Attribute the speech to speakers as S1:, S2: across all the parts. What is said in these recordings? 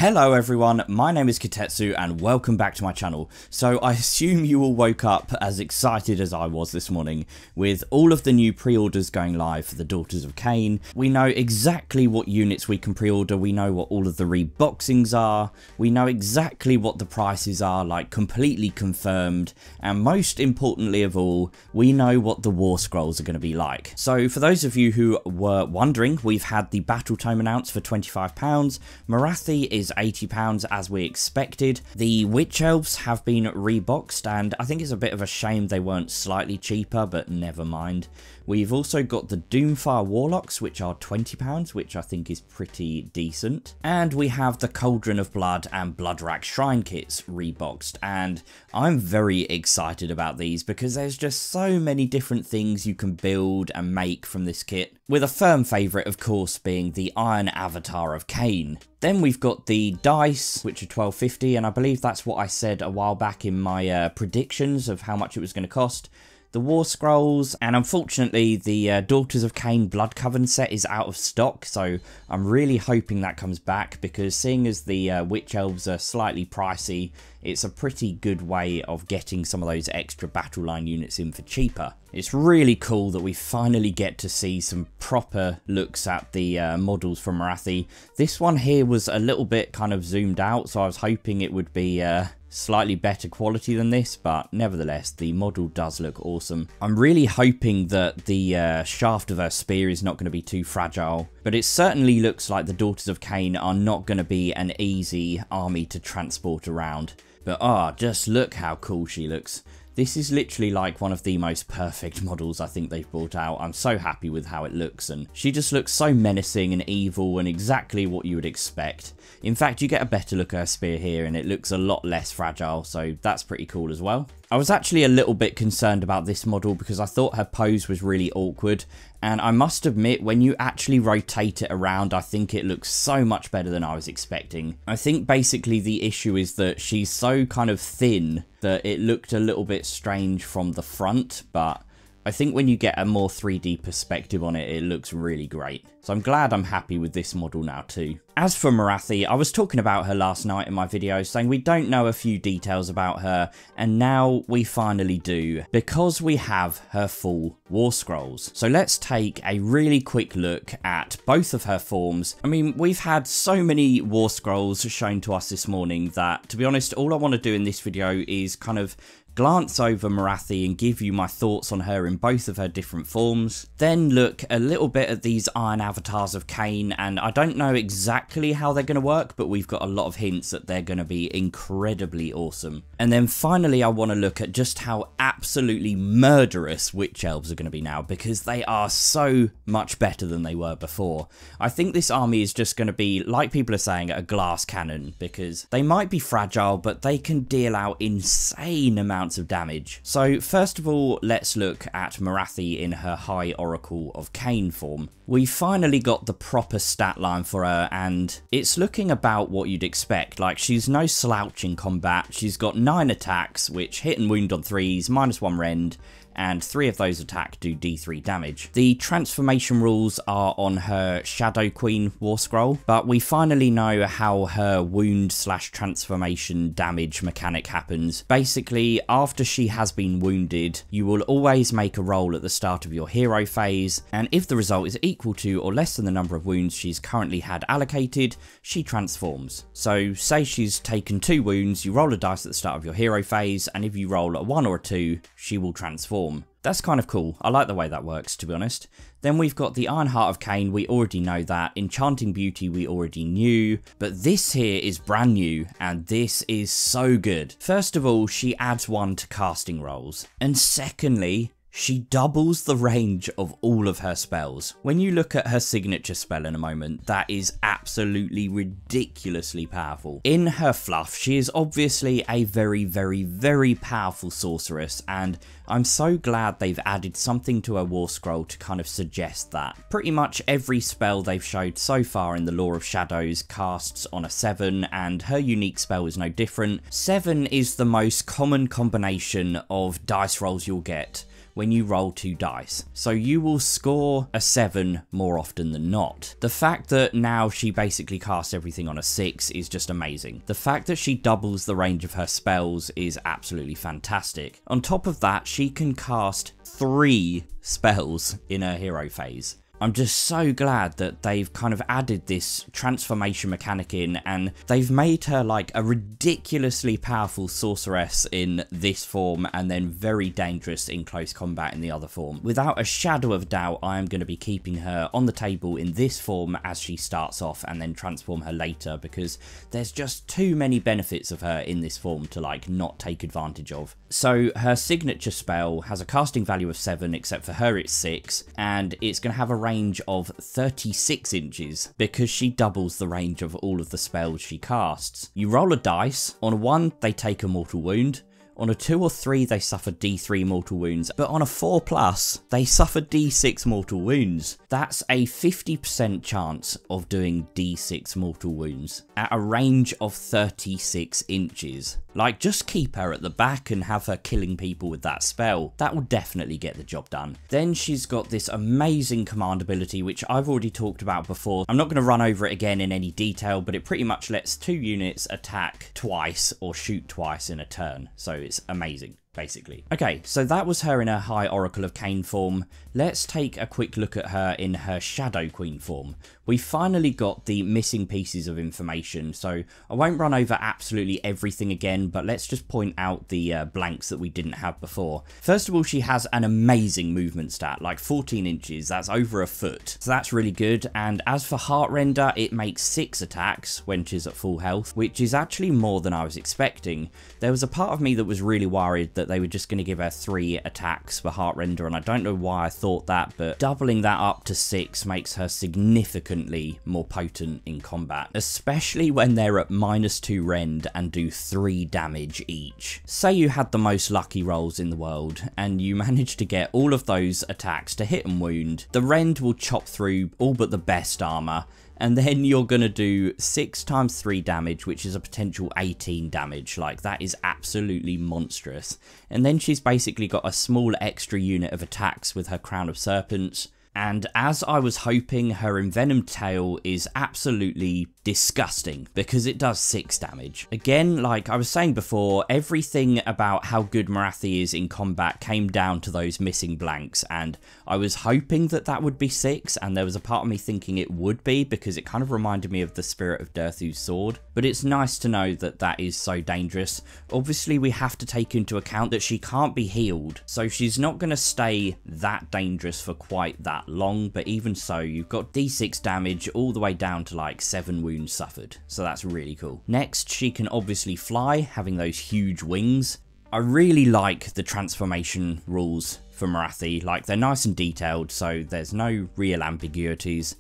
S1: Hello everyone, my name is Kitetsu and welcome back to my channel. So I assume you all woke up as excited as I was this morning with all of the new pre-orders going live for the Daughters of Khaine. We know exactly what units we can pre-order, we know what all of the reboxings are, we know exactly what the prices are, like completely confirmed, and most importantly of all, we know what the War Scrolls are going to be like. So for those of you who were wondering, we've had the Battle Tome announced for £25, Morathi is £80 as we expected. The Witch Elves have been reboxed and I think it's a bit of a shame they weren't slightly cheaper, but never mind. We've also got the Doomfire Warlocks, which are £20, which I think is pretty decent. And we have the Cauldron of Blood and Bloodrack Shrine kits reboxed, and I'm very excited about these because there's just so many different things you can build and make from this kit, with a firm favourite of course being the Iron Avatar of Cain. Then we've got the dice, which are £12.50, and I believe that's what I said a while back in my predictions of how much it was going to cost. The War Scrolls, and unfortunately the Daughters of Khaine Blood Coven set is out of stock, so I'm really hoping that comes back, because seeing as the Witch Elves are slightly pricey, it's a pretty good way of getting some of those extra battle line units in for cheaper. It's really cool that we finally get to see some proper looks at the models from Morathi. This one here was a little bit kind of zoomed out, so I was hoping it would be slightly better quality than this, but nevertheless the model does look awesome. I'm really hoping that the shaft of her spear is not going to be too fragile, but it certainly looks like the Daughters of Khaine are not going to be an easy army to transport around. But just look how cool she looks. This is literally like one of the most perfect models I think they've brought out. I'm so happy with how it looks, and she just looks so menacing and evil and exactly what you would expect. In fact, you get a better look at her spear here and it looks a lot less fragile, so that's pretty cool as well. I was actually a little bit concerned about this model because I thought her pose was really awkward, and I must admit when you actually rotate it around I think it looks so much better than I was expecting. I think basically the issue is that she's so kind of thin that it looked a little bit strange from the front, but I think when you get a more 3D perspective on it, it looks really great. So I'm glad I'm happy with this model now too. As for Morathi, I was talking about her last night in my video, saying we don't know a few details about her, and now we finally do, because we have her full War Scrolls. So let's take a really quick look at both of her forms. I mean, we've had so many War Scrolls shown to us this morning that, to be honest, all I want to do in this video is kind of glance over Morathi and give you my thoughts on her in both of her different forms. Then look a little bit at these Iron Avatars of Cain, and I don't know exactly how they're going to work, but we've got a lot of hints that they're going to be incredibly awesome. And then finally I want to look at just how absolutely murderous Witch Elves are going to be now, because they are so much better than they were before. I think this army is just going to be, like people are saying, a glass cannon, because they might be fragile but they can deal out insane amounts of damage. So first of all, let's look at Morathi in her High Oracle of Cain form. We finally got the proper stat line for her, and it's looking about what you'd expect. Like, she's no slouch in combat. She's got 9 attacks, which hit and wound on 3s, -1 rend, and 3 of those attack do D3 damage. The transformation rules are on her Shadow Queen War Scroll, but we finally know how her wound / transformation damage mechanic happens. Basically, after she has been wounded, you will always make a roll at the start of your hero phase, and if the result is equal to or less than the number of wounds she's currently had allocated, she transforms. So say she's taken 2 wounds, you roll a dice at the start of your hero phase, and if you roll a 1 or a 2, she will transform. That's kind of cool. I like the way that works, to be honest. Then we've got the Iron Heart of Cain. We already know that. Enchanting Beauty we already knew, but this here is brand new, and this is so good. First of all, she adds 1 to casting rolls, and secondly, she doubles the range of all of her spells. When you look at her signature spell in a moment, that is absolutely ridiculously powerful. In her fluff, she is obviously a very, very, very powerful sorceress, and I'm so glad they've added something to her War Scroll to kind of suggest that. Pretty much every spell they've showed so far in the Lore of Shadows casts on a 7, and her unique spell is no different. 7 is the most common combination of dice rolls you'll get. when you roll 2 dice. So you will score a 7 more often than not. The fact that now she basically casts everything on a 6 is just amazing. The fact that she doubles the range of her spells is absolutely fantastic. On top of that, she can cast 3 spells in her hero phase. I'm just so glad that they've kind of added this transformation mechanic in, and they've made her like a ridiculously powerful sorceress in this form and then very dangerous in close combat in the other form. Without a shadow of doubt, I am going to be keeping her on the table in this form as she starts off and then transform her later, because there's just too many benefits of her in this form to like not take advantage of. So her signature spell has a casting value of 7, except for her it's 6, and it's going to have a range of 36 inches because she doubles the range of all of the spells she casts. You roll a dice. On a 1 they take a mortal wound. On a 2 or 3 they suffer D3 mortal wounds, but on a 4+ they suffer D6 mortal wounds. That's a 50% chance of doing D6 mortal wounds at a range of 36 inches. Like, just keep her at the back and have her killing people with that spell. That will definitely get the job done. Then she's got this amazing command ability, which I've already talked about before. I'm not going to run over it again in any detail, but it pretty much lets 2 units attack twice or shoot twice in a turn. So it's amazing, basically. Okay, so that was her in her High Oracle of Cain form. Let's take a quick look at her in her Shadow Queen form. We finally got the missing pieces of information, so I won't run over absolutely everything again, but let's just point out the blanks that we didn't have before. First of all, she has an amazing movement stat, like 14 inches, that's over a foot, so that's really good. And as for Heartrender, it makes 6 attacks when she's at full health, which is actually more than I was expecting. There was a part of me that was really worried that they were just going to give her 3 attacks for Heartrender, and I don't know why I thought that, but doubling that up to 6 makes her significantly more potent in combat, especially when they're at -2 rend and do 3 damage each. Say you had the most lucky rolls in the world and you managed to get all of those attacks to hit and wound. The rend will chop through all but the best armor, and then you're going to do 6 times 3 damage, which is a potential 18 damage. Like, that is absolutely monstrous. And then she's basically got a small extra unit of attacks with her Crown of Serpents. And as I was hoping, her Envenomed Tail is absolutely disgusting because it does 6 damage. Again, like I was saying before, everything about how good Morathi is in combat came down to those missing blanks, and I was hoping that that would be 6, and there was a part of me thinking it would be because it kind of reminded me of the Spirit of Durthu's sword. But it's nice to know that that is so dangerous. Obviously, we have to take into account that she can't be healed, so she's not going to stay that dangerous for quite that long, but even so, you've got D6 damage all the way down to like 7 wounds suffered, so that's really cool. Next, she can obviously fly, having those huge wings. I really like the transformation rules for Morathi. Like, they're nice and detailed, so there's no real ambiguities,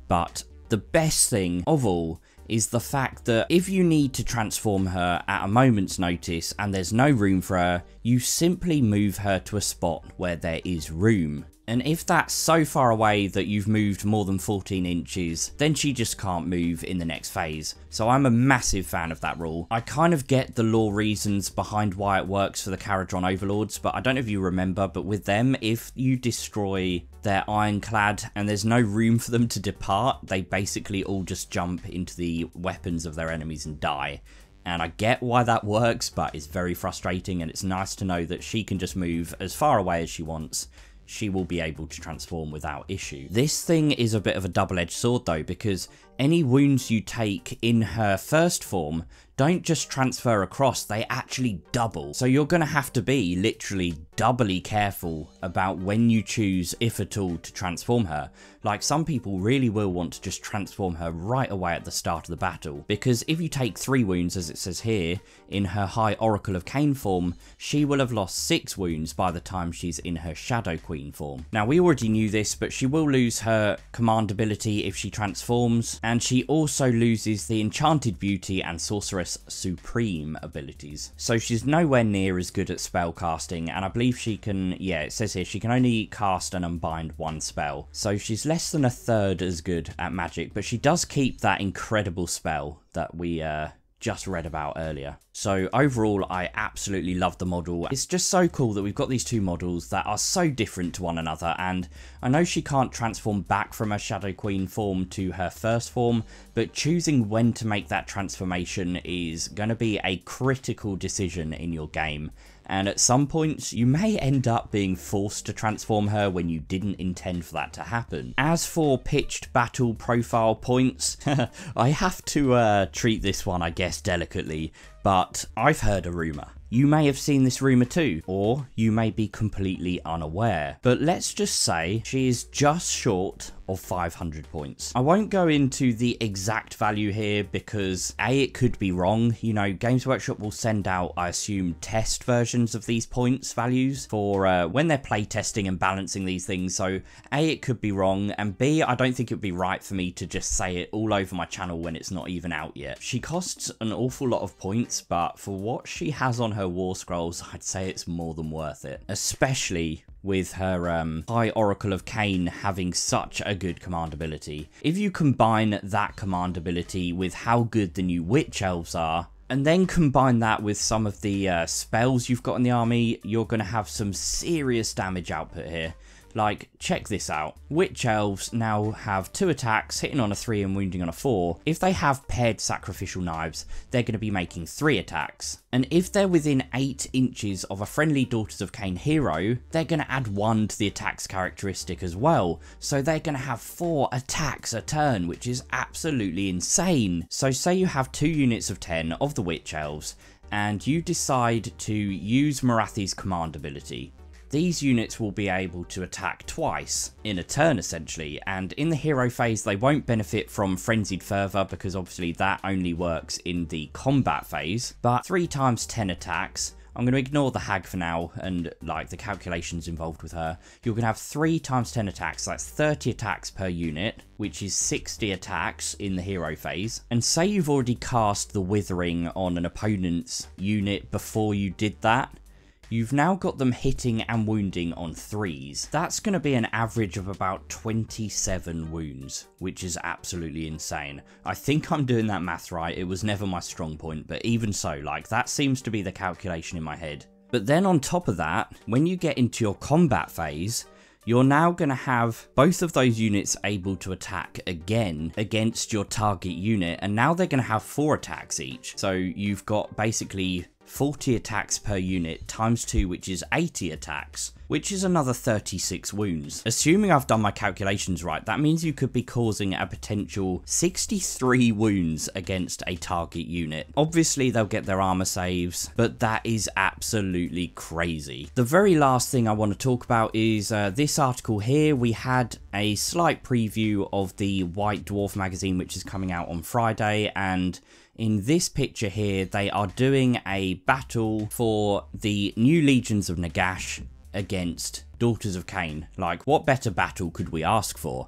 S1: but the best thing of all is the fact that if you need to transform her at a moment's notice and there's no room for her, you simply move her to a spot where there is room. And if that's so far away that you've moved more than 14 inches, then she just can't move in the next phase. So I'm a massive fan of that rule. I kind of get the lore reasons behind why it works for the Kharadron Overlords, but I don't know if you remember, but with them, if you destroy their ironclad and there's no room for them to depart, they basically all just jump into the weapons of their enemies and die. And I get why that works, but it's very frustrating, and it's nice to know that she can just move as far away as she wants. She will be able to transform without issue. This thing is a bit of a double-edged sword though, because any wounds you take in her first form don't just transfer across, they actually double. So you're going to have to be literally doubly careful about when you choose, if at all, to transform her. Like, some people really will want to just transform her right away at the start of the battle, because if you take 3 wounds, as it says here, in her High Oracle of Cain form, she will have lost 6 wounds by the time she's in her Shadow Queen form. Now, we already knew this, but she will lose her command ability if she transforms, and she also loses the Enchanted Beauty and Sorceress Supreme abilities. So she's nowhere near as good at spell casting, and I believe she can, yeah, it says here, she can only cast and unbind 1 spell. So she's less than a third as good at magic, but she does keep that incredible spell that we just read about earlier. So overall, I absolutely love the model. It's just so cool that we've got these two models that are so different to one another, and I know she can't transform back from her Shadow Queen form to her first form, but choosing when to make that transformation is going to be a critical decision in your game. And at some points, you may end up being forced to transform her when you didn't intend for that to happen. As for pitched battle profile points, I have to treat this one, I guess, delicately, but I've heard a rumour. You may have seen this rumour too, or you may be completely unaware. But let's just say she is just short of 500 points. I won't go into the exact value here because A, it could be wrong. You know, Games Workshop will send out, I assume, test versions of these points values for when they're playtesting and balancing these things. So A, it could be wrong, and B, I don't think it would be right for me to just say it all over my channel when it's not even out yet. She costs an awful lot of points, but for what she has on her War Scrolls, I'd say it's more than worth it, especially with her High Oracle of Cain having such a good command ability. If you combine that command ability with how good the new Witch Elves are, and then combine that with some of the spells you've got in the army, you're going to have some serious damage output here. Like, check this out. Witch Elves now have 2 attacks, hitting on a 3 and wounding on a 4. If they have paired sacrificial knives, they're going to be making 3 attacks. And if they're within 8 inches of a friendly Daughters of Khaine hero, they're going to add 1 to the attacks characteristic as well. So they're going to have 4 attacks a turn, which is absolutely insane. So say you have 2 units of 10 of the Witch Elves, and you decide to use Morathi's command ability. These units will be able to attack twice in a turn essentially, and in the hero phase they won't benefit from Frenzied Fervour because obviously that only works in the combat phase, but 3 times 10 attacks. I'm going to ignore the hag for now and like the calculations involved with her. You're going to have 3 times 10 attacks, so that's 30 attacks per unit, which is 60 attacks in the hero phase. And say you've already cast the Withering on an opponent's unit before you did that, you've now got them hitting and wounding on 3s. That's going to be an average of about 27 wounds, which is absolutely insane. I think I'm doing that math right. It was never my strong point, but even so, like, that seems to be the calculation in my head. But then on top of that, when you get into your combat phase, you're now going to have both of those units able to attack again against your target unit, and now they're going to have 4 attacks each. So you've got basically 40 attacks per unit times 2, which is 80 attacks, which is another 36 wounds. Assuming I've done my calculations right, that means you could be causing a potential 63 wounds against a target unit. Obviously they'll get their armor saves, but that is absolutely crazy. The very last thing I want to talk about is this article here. We had a slight preview of the White Dwarf magazine, which is coming out on Friday, and in this picture here, they are doing a battle for the new Legions of Nagash against Daughters of Khaine. Like, what better battle could we ask for?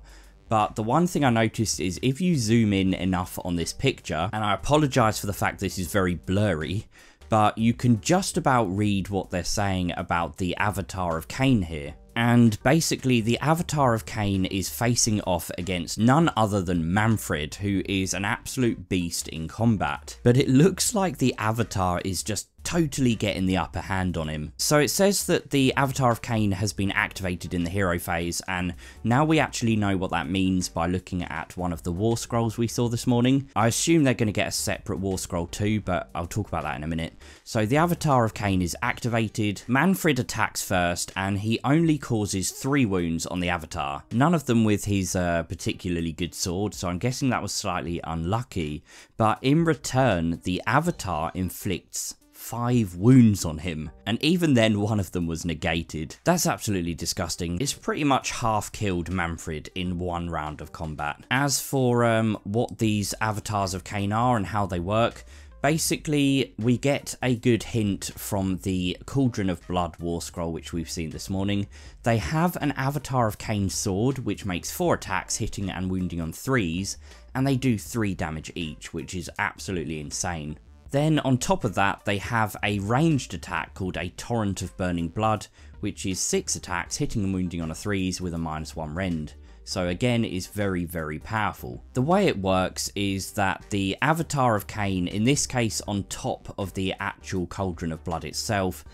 S1: But the one thing I noticed is if you zoom in enough on this picture, and I apologise for the fact this is very blurry, but you can just about read what they're saying about the avatar of Cain here. And basically the avatar of Cain is facing off against none other than Manfred, who is an absolute beast in combat. But it looks like the avatar is just totally getting the upper hand on him. So it says that the avatar of Cain has been activated in the hero phase, and now we actually know what that means by looking at one of the war scrolls we saw this morning. I assume they're going to get a separate war scroll too, but I'll talk about that in a minute. So the avatar of Cain is activated. Manfred attacks first, and he only causes 3 wounds on the avatar, none of them with his particularly good sword, so I'm guessing that was slightly unlucky. But in return, the avatar inflicts 5 wounds on him, and even then one of them was negated. That's absolutely disgusting. It's pretty much half killed Manfred in 1 round of combat. As for what these avatars of Cain are and how they work, basically we get a good hint from the Cauldron of Blood war scroll which we've seen this morning. They have an avatar of Cain's sword which makes 4 attacks hitting and wounding on 3s, and they do 3 damage each, which is absolutely insane. Then on top of that, they have a ranged attack called a Torrent of Burning Blood, which is 6 attacks, hitting and wounding on a 3s with a -1 rend. So again, is very, very powerful. The way it works is that the Avatar of Kane, in this case on top of the actual Cauldron of Blood itself,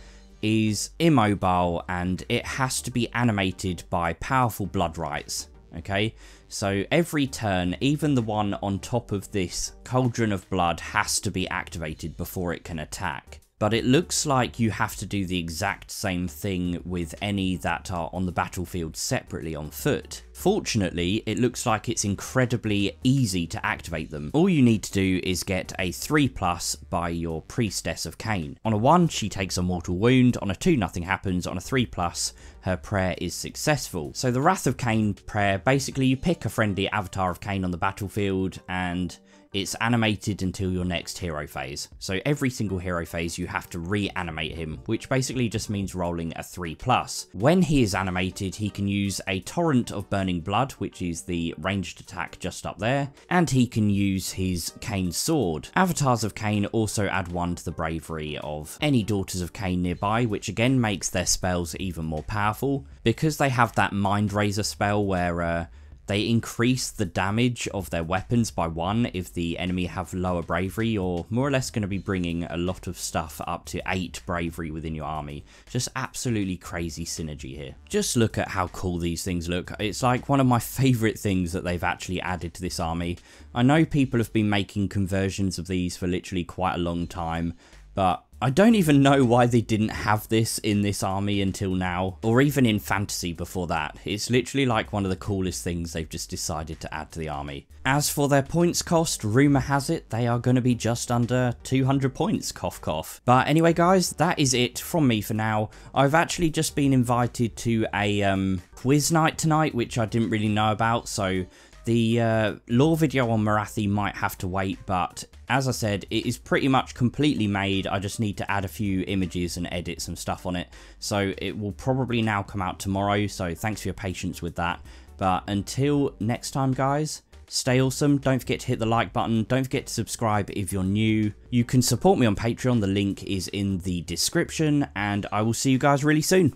S1: is immobile and it has to be animated by powerful blood rites. Okay, so every turn, even the one on top of this Cauldron of Blood has to be activated before it can attack. But it looks like you have to do the exact same thing with any that are on the battlefield separately on foot. Fortunately, it looks like it's incredibly easy to activate them. All you need to do is get a 3+ by your Priestess of Cain. On a 1, she takes a mortal wound. On a 2, nothing happens. On a 3+, her prayer is successful. So the Wrath of Cain prayer, basically you pick a friendly Avatar of Cain on the battlefield and it's animated until your next hero phase. So every single hero phase you have to reanimate him, which basically just means rolling a 3+. When he is animated, he can use a Torrent of Burning Blood, which is the ranged attack just up there, and he can use his Cain sword. Avatars of Cain also add 1 to the bravery of any Daughters of Khaine nearby, which again makes their spells even more powerful. Because they have that Mind Razor spell where they increase the damage of their weapons by 1 if the enemy have lower bravery. You're more or less going to be bringing a lot of stuff up to 8 bravery within your army. Just absolutely crazy synergy here. Just look at how cool these things look. It's like one of my favourite things that they've actually added to this army. I know people have been making conversions of these for literally quite a long time, but I don't even know why they didn't have this in this army until now, or even in fantasy before that. It's literally like one of the coolest things they've just decided to add to the army. As for their points cost, rumour has it they are going to be just under 200 points, cough cough. But anyway guys, that is it from me for now. I've actually just been invited to a quiz night tonight, which I didn't really know about, so the lore video on Morathi might have to wait, but as I said, it is pretty much completely made. I just need to add a few images and edit some stuff on it. So it will probably now come out tomorrow, so thanks for your patience with that. But until next time guys, stay awesome. Don't forget to hit the like button. Don't forget to subscribe if you're new. You can support me on Patreon. The link is in the description, and I will see you guys really soon.